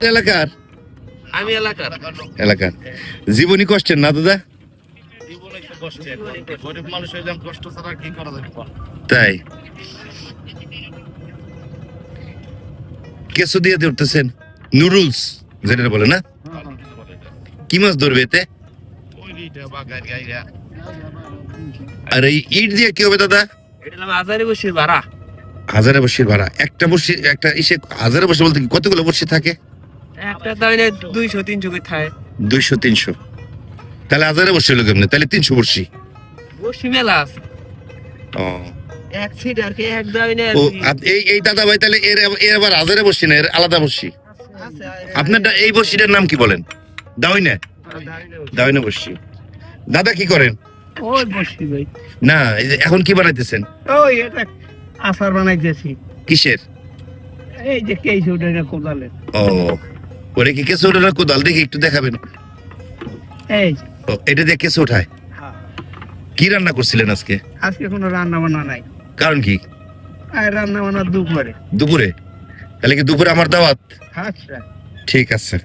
এলাকার আমি এলাকার এলাকার জীবনী কষ্টের না দাদা? জীবনে একটু কষ্টে, গরিব মানুষ হয়ে যান, কষ্ট ছাড়া কি করা যাবে বল? তাই কেঁচো দিয়ে ধরতেছেন, নুডলস যেটা বলে না? কি মাছ ধরবে এতে? ওইটা বাগার গাইরা, আর এই ইট দিয়ে কি হবে দাদা? এটা নাম আজারি বসির ভাড়া। হাজারে বসির ভাড়া। একটা বসি, একটা ইসে হাজারে বসে বলতে কি কতগুলো বসি থাকে? একটা দাইনে 200-300 করে থাকে। 200-300। তাহলে হাজারে বসি হলো কেমনে? তাহলে 300 বসি। বসি মেলা আছে। ও এক সিট আর কি, এক দাইনে আর ও কি। এই দাদা ভাই তাহলে এর আবার হাজারে বসি না, এর আলাদা বসি। আছে, আপনার এই বসিটার নাম কি বলেন? দাওইনা? দাওইনা বসি। দাদা কি করেন? ওই বসি ভাই। না এই যে এখন কি বানাইতেছেন? ওই এটা আচার বানাইতেছি। কিসের? এই যে কেইছে ওটা কোদালে। ও ওরে কি কেঁচো ওঠে না কোদাল? দেখি একটু দেখাবেন। এই ও এটা দিয়ে কেঁচো ওঠায়। কি রান্না করছিলেন আজকে? আজকে কোনো রান্না বান্না নাই। কারণ কি? আর রান্না বান্না দুপুরে। দুপুরে? তাহলে কি দুপুরে আমার দাওয়াত? আচ্ছা। ঠিক আছে।